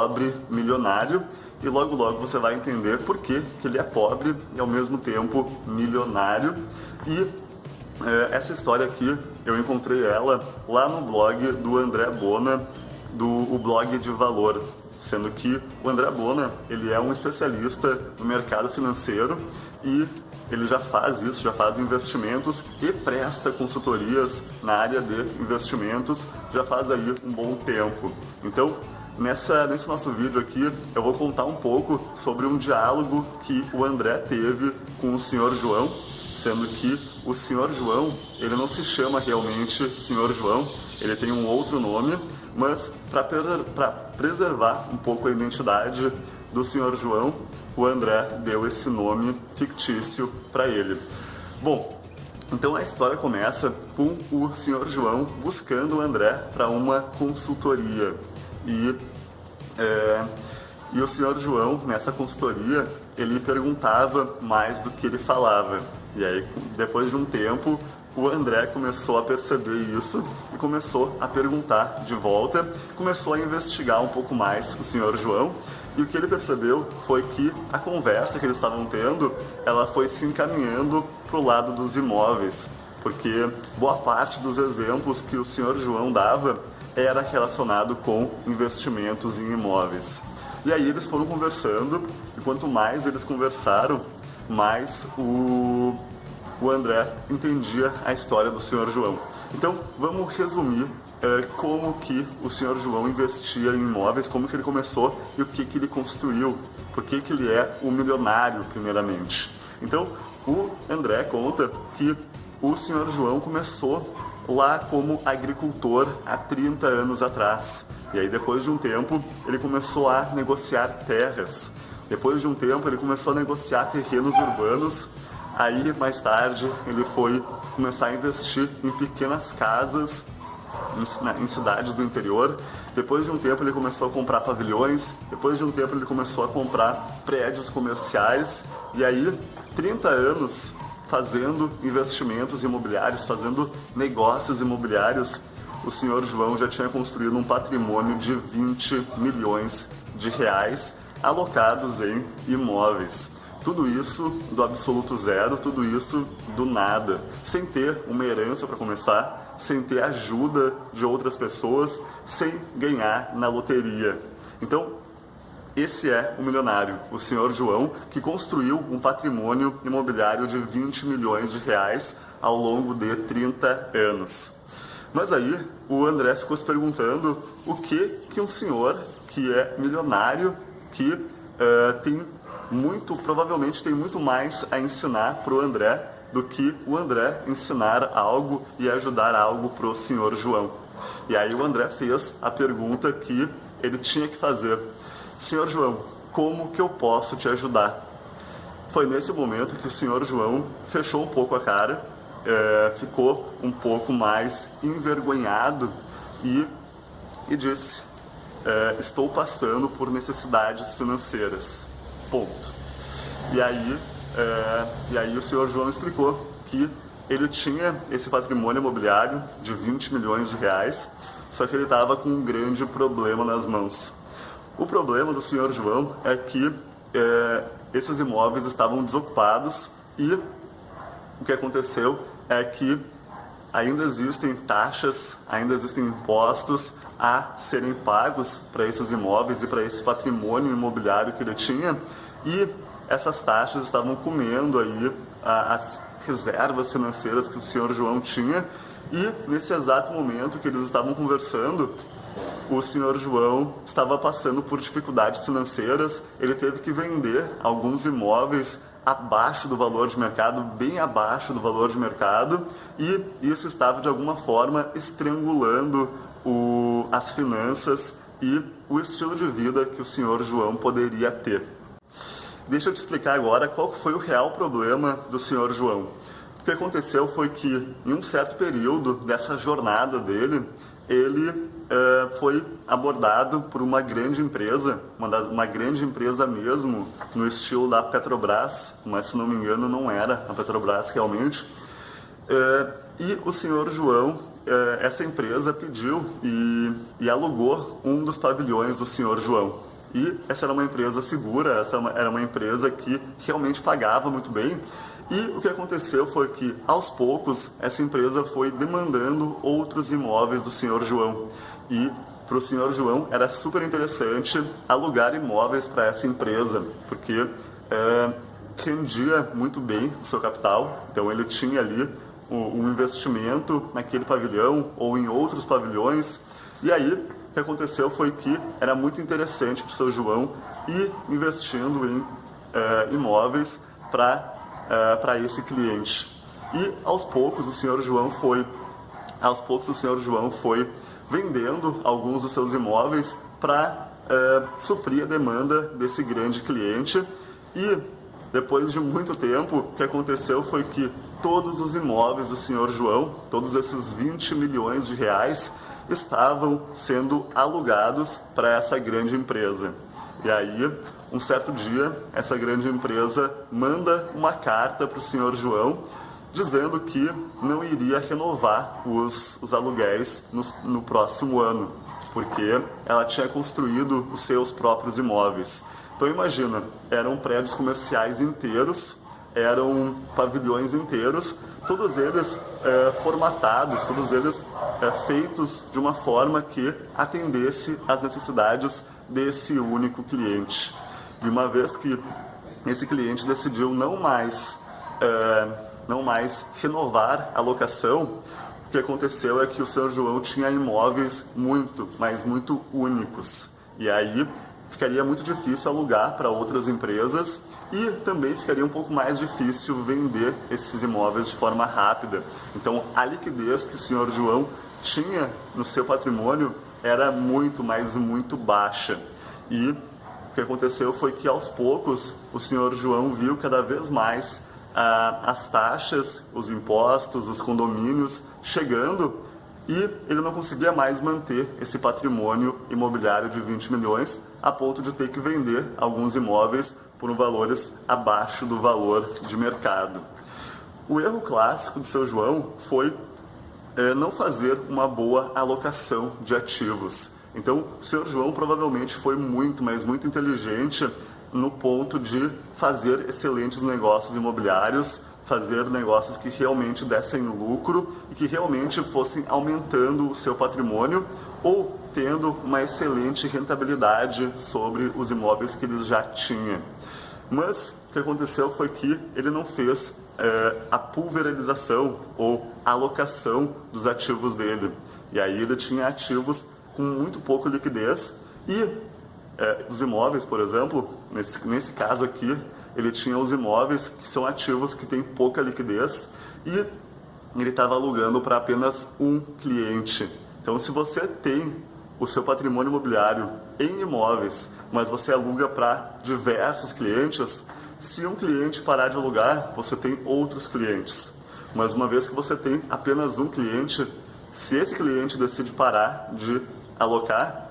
pobre milionário, e logo logo você vai entender por que ele é pobre e ao mesmo tempo milionário. E essa história aqui, eu encontrei ela lá no blog do André Bona, o blog de valor, sendo que o André Bona, ele é um especialista no mercado financeiro e ele já faz isso, já faz investimentos e presta consultorias na área de investimentos, já faz aí um bom tempo. Então, nesse nosso vídeo aqui, eu vou contar um pouco sobre um diálogo que o André teve com o Sr. João, sendo que o Sr. João, ele não se chama realmente Sr. João, ele tem um outro nome, mas para preservar um pouco a identidade do Sr. João, o André deu esse nome fictício para ele. Bom, então a história começa com o Sr. João buscando o André para uma consultoria. E o Sr. João, nessa consultoria, ele perguntava mais do que ele falava. E aí, depois de um tempo, o André começou a perceber isso e começou a perguntar de volta, começou a investigar um pouco mais o Sr. João. E o que ele percebeu foi que a conversa que eles estavam tendo, ela foi se encaminhando para o lado dos imóveis, porque boa parte dos exemplos que o Sr. João dava era relacionado com investimentos em imóveis. E aí eles foram conversando, e quanto mais eles conversaram, mais o André entendia a história do Sr. João. Então, vamos resumir como que o Sr. João investia em imóveis, como que ele começou e o que ele construiu, por que ele é o milionário, primeiramente. Então, o André conta que o Sr. João começou lá como agricultor há 30 anos atrás. E aí, depois de um tempo, ele começou a negociar terras. Depois de um tempo, ele começou a negociar terrenos urbanos. Aí, mais tarde, ele foi começar a investir em pequenas casas em cidades do interior. Depois de um tempo, ele começou a comprar pavilhões. Depois de um tempo, ele começou a comprar prédios comerciais. E aí, 30 anos fazendo investimentos imobiliários, fazendo negócios imobiliários, o Sr. João já tinha construído um patrimônio de 20 milhões de reais alocados em imóveis. Tudo isso do absoluto zero, tudo isso do nada, sem ter uma herança para começar, sem ter ajuda de outras pessoas, sem ganhar na loteria. Então, esse é o milionário, o Sr. João, que construiu um patrimônio imobiliário de 20 milhões de reais ao longo de 30 anos. Mas aí o André ficou se perguntando o que um senhor que é milionário, que provavelmente tem muito mais a ensinar para o André do que o André ensinar algo e ajudar algo para o Sr. João. E aí o André fez a pergunta que ele tinha que fazer: Sr. João, como que eu posso te ajudar? Foi nesse momento que o Sr. João fechou um pouco a cara, ficou um pouco mais envergonhado e disse: estou passando por necessidades financeiras. Ponto. E aí o Sr. João explicou que ele tinha esse patrimônio imobiliário de 20 milhões de reais, só que ele estava com um grande problema nas mãos. O problema do Sr. João é que esses imóveis estavam desocupados e o que aconteceu é que ainda existem taxas, ainda existem impostos a serem pagos para esses imóveis e para esse patrimônio imobiliário que ele tinha, e essas taxas estavam comendo aí as reservas financeiras que o Sr. João tinha. E nesse exato momento que eles estavam conversando, o Sr. João estava passando por dificuldades financeiras. Ele teve que vender alguns imóveis abaixo do valor de mercado, bem abaixo do valor de mercado, e isso estava de alguma forma estrangulando as finanças e o estilo de vida que o Sr. João poderia ter. Deixa eu te explicar agora qual foi o real problema do Sr. João. O que aconteceu foi que, em um certo período dessa jornada dele, ele foi abordado por uma grande empresa, uma grande empresa mesmo, no estilo da Petrobras, mas se não me engano não era a Petrobras realmente. E o Sr. João, essa empresa pediu e alugou um dos pavilhões do Sr. João. e essa era uma empresa segura, era uma empresa que realmente pagava muito bem. E o que aconteceu foi que, aos poucos, essa empresa foi demandando outros imóveis do senhor João. E para o senhor João era super interessante alugar imóveis para essa empresa, porque rendia muito bem o seu capital. Então ele tinha ali um investimento naquele pavilhão ou em outros pavilhões. E aí o que aconteceu foi que era muito interessante para o seu João ir investindo em imóveis para esse cliente. E aos poucos o senhor João foi vendendo alguns dos seus imóveis para suprir a demanda desse grande cliente. E depois de muito tempo, o que aconteceu foi que todos os imóveis do senhor João, todos esses 20 milhões de reais, estavam sendo alugados para essa grande empresa. E aí, um certo dia, essa grande empresa manda uma carta para o senhor João, dizendo que não iria renovar os aluguéis no próximo ano, porque ela tinha construído os seus próprios imóveis. Então imagina, eram prédios comerciais inteiros, eram pavilhões inteiros, todos eles formatados, todos eles feitos de uma forma que atendesse às necessidades desse único cliente. E uma vez que esse cliente decidiu não mais renovar a locação, o que aconteceu é que o senhor João tinha imóveis muito, mas muito únicos. E aí ficaria muito difícil alugar para outras empresas e também ficaria um pouco mais difícil vender esses imóveis de forma rápida. Então a liquidez que o senhor João tinha no seu patrimônio era muito, mas muito baixa. E o que aconteceu foi que aos poucos o senhor João viu cada vez mais as taxas, os impostos, os condomínios chegando e ele não conseguia mais manter esse patrimônio imobiliário de 20 milhões a ponto de ter que vender alguns imóveis por valores abaixo do valor de mercado. O erro clássico do seu João foi não fazer uma boa alocação de ativos. Então, o senhor João provavelmente foi muito, mas muito inteligente no ponto de fazer excelentes negócios imobiliários, fazer negócios que realmente dessem lucro e que realmente fossem aumentando o seu patrimônio ou tendo uma excelente rentabilidade sobre os imóveis que ele já tinha. Mas o que aconteceu foi que ele não fez a pulverização ou alocação dos ativos dele. E aí ele tinha ativos com muito pouca liquidez e os imóveis, por exemplo, nesse caso aqui, ele tinha os imóveis que são ativos que têm pouca liquidez e ele estava alugando para apenas um cliente. Então, se você tem o seu patrimônio imobiliário em imóveis, mas você aluga para diversos clientes, se um cliente parar de alugar, você tem outros clientes. Mas uma vez que você tem apenas um cliente, se esse cliente decide parar de alocar,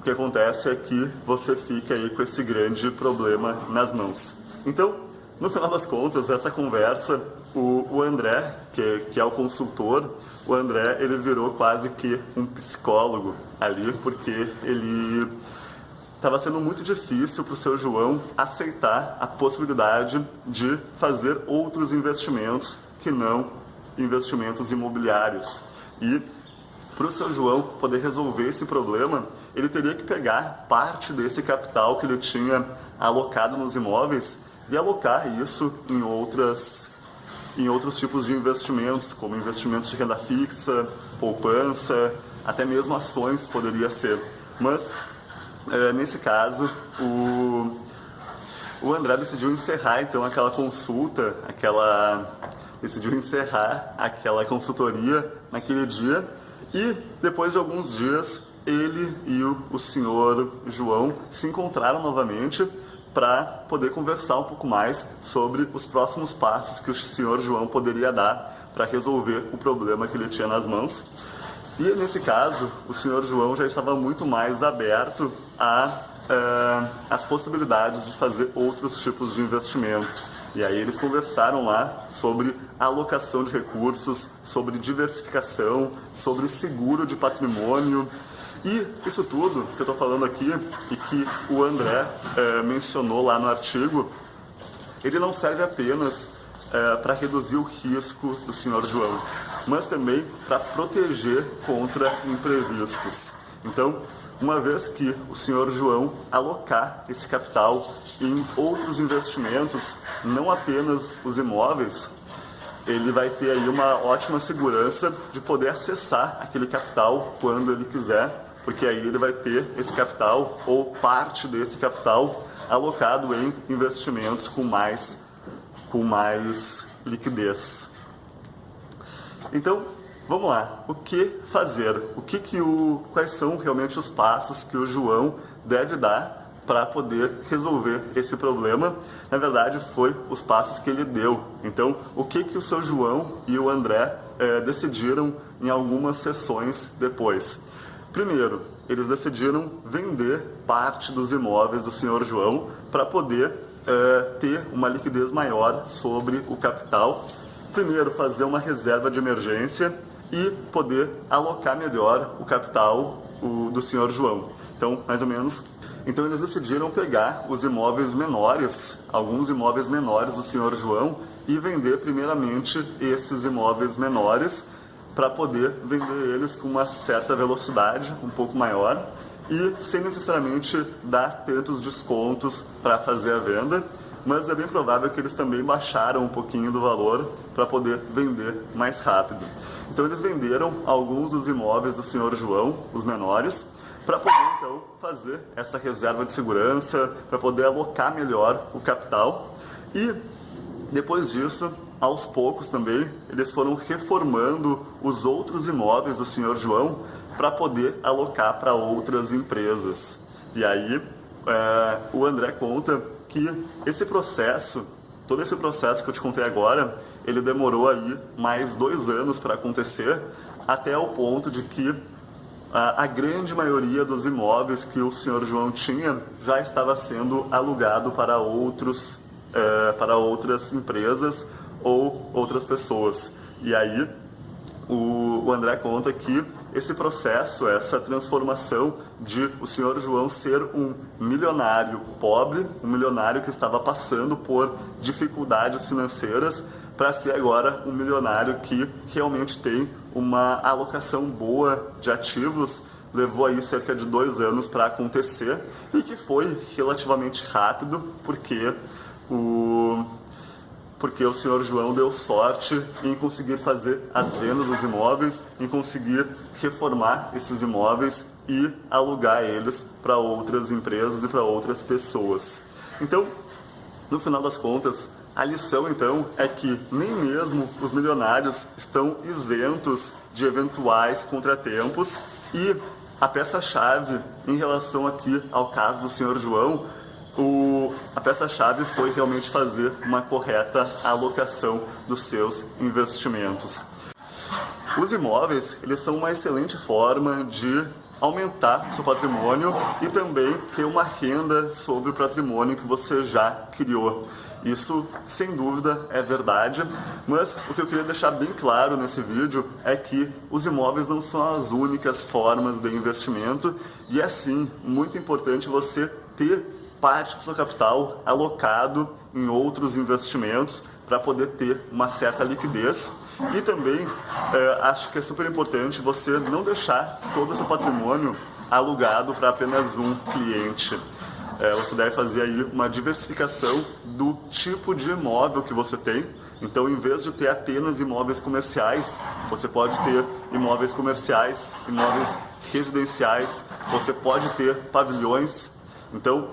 o que acontece é que você fica aí com esse grande problema nas mãos. Então, no final das contas, essa conversa, o André, que é o consultor, o André, ele virou quase que um psicólogo ali, porque ele estava sendo muito difícil para o seu João aceitar a possibilidade de fazer outros investimentos que não investimentos imobiliários. E para o seu João poder resolver esse problema, ele teria que pegar parte desse capital que ele tinha alocado nos imóveis e alocar isso em outros tipos de investimentos, como investimentos de renda fixa, poupança, até mesmo ações poderia ser. Mas, nesse caso, o André decidiu encerrar então aquela consulta, decidiu encerrar aquela consultoria naquele dia e depois de alguns dias ele e o senhor João se encontraram novamente para poder conversar um pouco mais sobre os próximos passos que o senhor João poderia dar para resolver o problema que ele tinha nas mãos. E nesse caso, o senhor João já estava muito mais aberto às possibilidades de fazer outros tipos de investimento. E aí eles conversaram lá sobre alocação de recursos, sobre diversificação, sobre seguro de patrimônio. E isso tudo que eu estou falando aqui e que o André mencionou lá no artigo, ele não serve apenas para reduzir o risco do Sr. João, mas também para proteger contra imprevistos. Então, uma vez que o Sr. João alocar esse capital em outros investimentos, não apenas os imóveis, ele vai ter aí uma ótima segurança de poder acessar aquele capital quando ele quiser, porque aí ele vai ter esse capital ou parte desse capital alocado em investimentos com mais liquidez. Então, vamos lá. O que fazer? Quais são realmente os passos que o João deve dar para poder resolver esse problema? Na verdade, foi os passos que ele deu. Então, o que o seu João e o André decidiram em algumas sessões depois? Primeiro, eles decidiram vender parte dos imóveis do Sr. João para poder ter uma liquidez maior sobre o capital. Primeiro, fazer uma reserva de emergência e poder alocar melhor o capital do Sr. João. Então, mais ou menos, eles decidiram pegar os imóveis menores, alguns imóveis menores do Sr. João, e vender primeiramente esses imóveis menores para poder vender eles com uma certa velocidade, um pouco maior, e sem necessariamente dar tantos descontos para fazer a venda, mas é bem provável que eles também baixaram um pouquinho do valor para poder vender mais rápido. Então eles venderam alguns dos imóveis do Sr. João, os menores, para poder então fazer essa reserva de segurança, para poder alocar melhor o capital. E depois disso, aos poucos também, eles foram reformando os outros imóveis do Sr. João para poder alocar para outras empresas. E aí o André conta que todo esse processo que eu te contei agora, ele demorou aí mais 2 anos para acontecer, até o ponto de que a grande maioria dos imóveis que o Sr. João tinha já estava sendo alugado para outras empresas ou outras pessoas. E aí o André conta que esse processo, essa transformação de o Sr. João ser um milionário pobre, um milionário que estava passando por dificuldades financeiras, para ser agora um milionário que realmente tem uma alocação boa de ativos, levou aí cerca de 2 anos para acontecer e que foi relativamente rápido, porque o Sr. João deu sorte em conseguir fazer as vendas dos imóveis, em conseguir reformar esses imóveis e alugar eles para outras empresas e para outras pessoas. Então, no final das contas, a lição então é que nem mesmo os milionários estão isentos de eventuais contratempos, e a peça-chave em relação aqui ao caso do Sr. João, a peça-chave foi realmente fazer uma correta alocação dos seus investimentos. Os imóveis, eles são uma excelente forma de aumentar seu patrimônio e também ter uma renda sobre o patrimônio que você já criou. Isso, sem dúvida, é verdade, mas o que eu queria deixar bem claro nesse vídeo é que os imóveis não são as únicas formas de investimento, e é sim muito importante você ter parte do seu capital alocado em outros investimentos para poder ter uma certa liquidez. E também acho que é super importante você não deixar todo o seu patrimônio alugado para apenas um cliente. Você deve fazer aí uma diversificação do tipo de imóvel que você tem. Então, em vez de ter apenas imóveis comerciais, você pode ter imóveis comerciais, imóveis residenciais, você pode ter pavilhões. Então,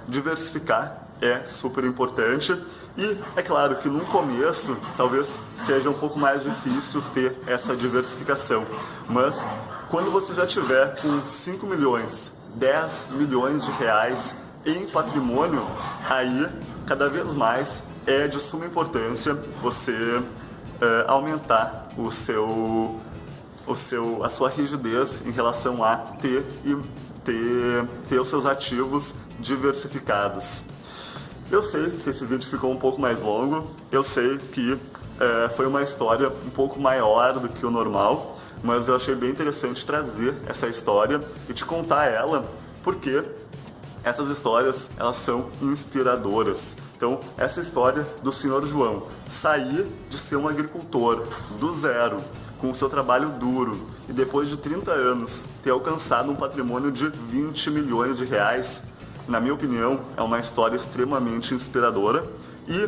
diversificar é super importante. E é claro que no começo talvez seja um pouco mais difícil ter essa diversificação, mas quando você já tiver com 5 milhões, 10 milhões de reais em patrimônio, aí cada vez mais é de suma importância você aumentar a sua rigidez em relação a ter os seus ativos diversificados. Eu sei que esse vídeo ficou um pouco mais longo, eu sei que foi uma história um pouco maior do que o normal, mas eu achei bem interessante trazer essa história e te contar ela, porque essas histórias, elas são inspiradoras. Então, essa história do Sr. João sair de ser um agricultor do zero, com o seu trabalho duro, e depois de 30 anos ter alcançado um patrimônio de 20 milhões de reais, na minha opinião, é uma história extremamente inspiradora. E,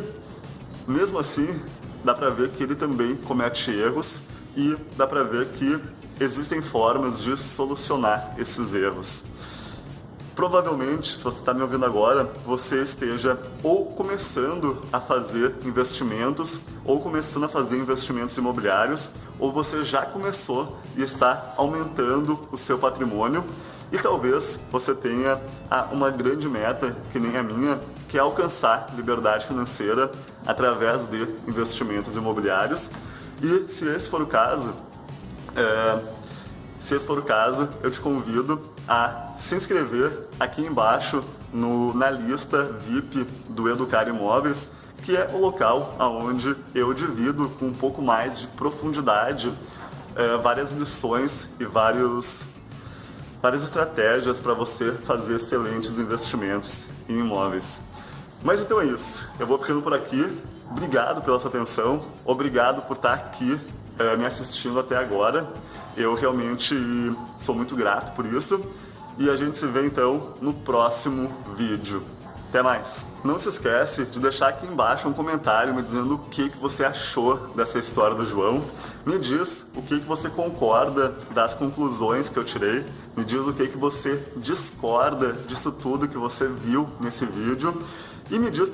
mesmo assim, dá pra ver que ele também comete erros e dá pra ver que existem formas de solucionar esses erros. Provavelmente, se você está me ouvindo agora, você esteja ou começando a fazer investimentos, ou começando a fazer investimentos imobiliários, ou você já começou e está aumentando o seu patrimônio. E talvez você tenha uma grande meta, que nem a minha, que é alcançar liberdade financeira através de investimentos imobiliários. E se esse for o caso, eu te convido a se inscrever aqui embaixo na lista VIP do Educar Imóveis, que é o local onde eu divido com um pouco mais de profundidade várias lições e várias estratégias para você fazer excelentes investimentos em imóveis. Mas então é isso, eu vou ficando por aqui. Obrigado pela sua atenção, obrigado por estar aqui me assistindo até agora. Eu realmente sou muito grato por isso. E a gente se vê então no próximo vídeo. Até mais! Não se esquece de deixar aqui embaixo um comentário me dizendo o que você achou dessa história do João. Me diz o que você concorda das conclusões que eu tirei. Me diz o que você discorda disso tudo que você viu nesse vídeo. E me diz